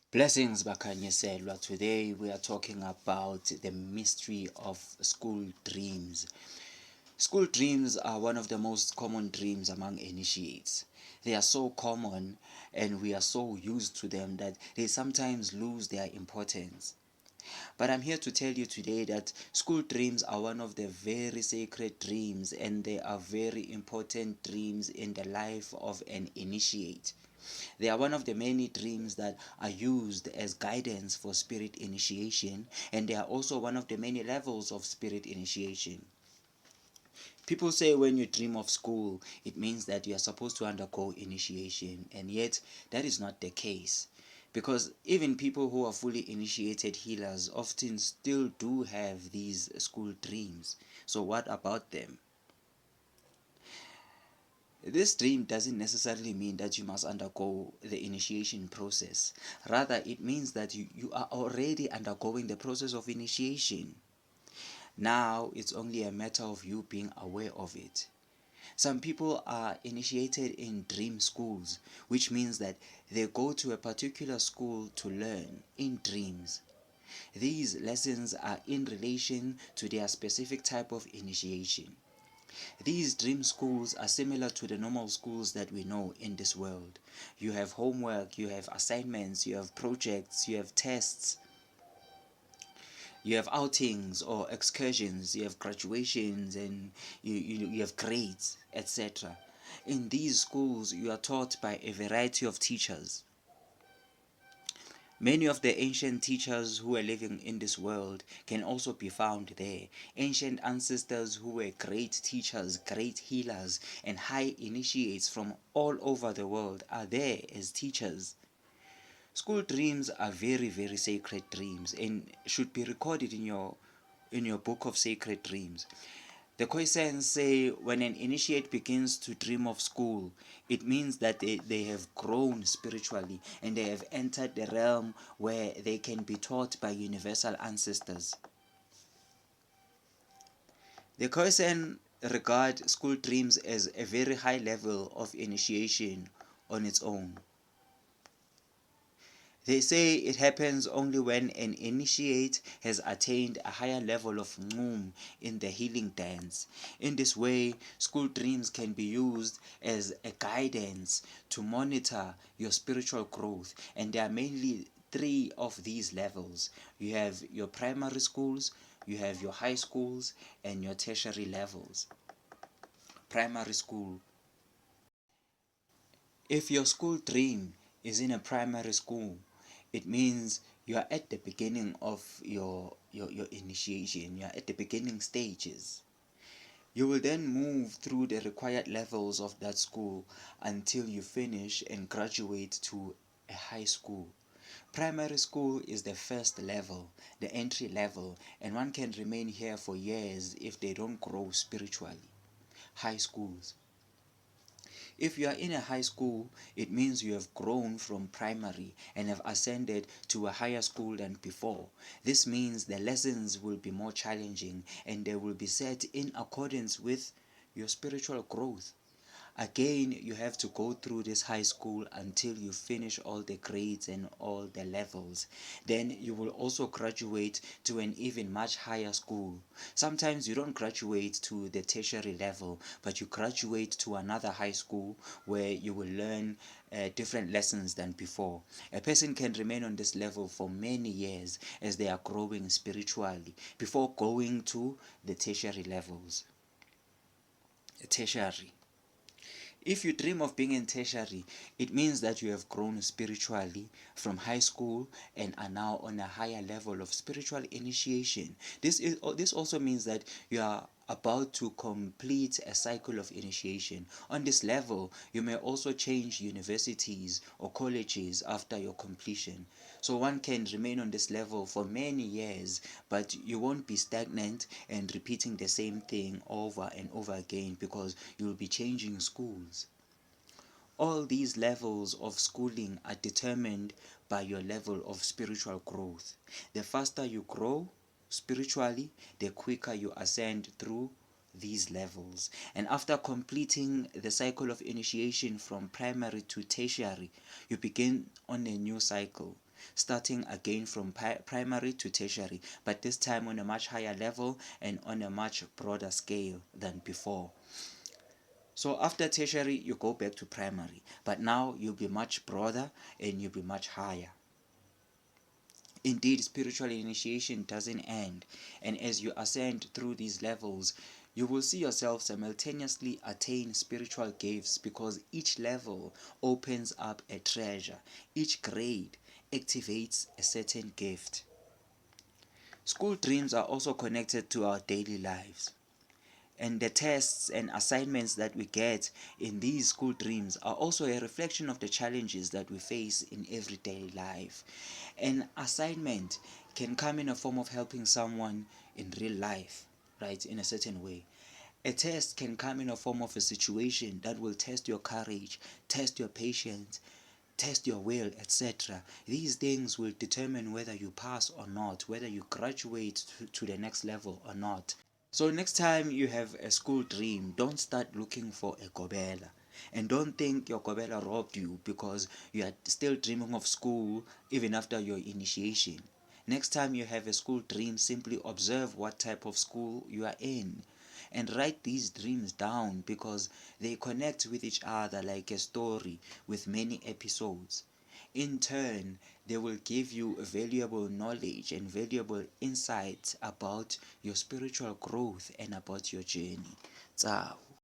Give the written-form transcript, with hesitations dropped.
Blessings, Bakanyeselwa. Today we are talking about the mystery of school dreams. School dreams are one of the most common dreams among initiates. They are so common and we are so used to them that they sometimes lose their importance. But I'm here to tell you today that school dreams are one of the very sacred dreams and they are very important dreams in the life of an initiate. They are one of the many dreams that are used as guidance for spirit initiation, and they are also one of the many levels of spirit initiation. People say when you dream of school, it means that you are supposed to undergo initiation, and yet that is not the case. Because even people who are fully initiated healers often still do have these school dreams. So, what about them? This dream doesn't necessarily mean that you must undergo the initiation process. Rather, it means that you are already undergoing the process of initiation. Now, it's only a matter of you being aware of it. Some people are initiated in dream schools, which means that they go to a particular school to learn in dreams. These lessons are in relation to their specific type of initiation. These dream schools are similar to the normal schools that we know in this world. You have homework, you have assignments, you have projects, you have tests, you have outings or excursions, you have graduations, and you have grades, etc. In these schools, you are taught by a variety of teachers. Many of the ancient teachers who were living in this world can also be found there. Ancient ancestors who were great teachers, great healers, and high initiates from all over the world are there as teachers. School dreams are very, very sacred dreams and should be recorded in your book of sacred dreams. The Khoisans say when an initiate begins to dream of school, it means that they have grown spiritually and they have entered the realm where they can be taught by universal ancestors. The Khoisan regard school dreams as a very high level of initiation on its own. They say it happens only when an initiate has attained a higher level of ngum in the healing dance. In this way, school dreams can be used as a guidance to monitor your spiritual growth, and there are mainly three of these levels. You have your primary schools, you have your high schools, and your tertiary levels. Primary school. If your school dream is in a primary school, it means you are at the beginning of your initiation, you are at the beginning stages. You will then move through the required levels of that school until you finish and graduate to a high school. Primary school is the first level, the entry level, and one can remain here for years if they don't grow spiritually. High schools. If you are in a high school, it means you have grown from primary and have ascended to a higher school than before. This means the lessons will be more challenging and they will be set in accordance with your spiritual growth. Again, you have to go through this high school until you finish all the grades and all the levels. Then you will also graduate to an even much higher school. Sometimes you don't graduate to the tertiary level, but you graduate to another high school where you will learn different lessons than before. A person can remain on this level for many years as they are growing spiritually before going to the tertiary levels. Tertiary. If you dream of being in tertiary, it means that you have grown spiritually from high school and are now on a higher level of spiritual initiation. This also means that you are about to complete a cycle of initiation. On this level, you may also change universities or colleges after your completion. So one can remain on this level for many years, but you won't be stagnant and repeating the same thing over and over again because you'll be changing schools. All these levels of schooling are determined by your level of spiritual growth. The faster you grow spiritually, the quicker you ascend through these levels. And after completing the cycle of initiation from primary to tertiary, you begin on a new cycle. starting again from primary to tertiary, but this time on a much higher level and on a much broader scale than before. So after tertiary, you go back to primary, but now you'll be much broader and you'll be much higher. Indeed, spiritual initiation doesn't end, and as you ascend through these levels, you will see yourself simultaneously attain spiritual gifts, because each level opens up a treasure. Each grade activates a certain gift. School dreams are also connected to our daily lives. And the tests and assignments that we get in these school dreams are also a reflection of the challenges that we face in everyday life. An assignment can come in a form of helping someone in real life, right, in a certain way. A test can come in a form of a situation that will test your courage, test your patience, test your will, etc. These things will determine whether you pass or not, whether you graduate to the next level or not. So next time you have a school dream, don't start looking for a gobela. And don't think your gobela robbed you because you are still dreaming of school even after your initiation. Next time you have a school dream, simply observe what type of school you are in and write these dreams down, because they connect with each other like a story with many episodes. In turn, they will give you valuable knowledge and valuable insights about your spiritual growth and about your journey. Ciao.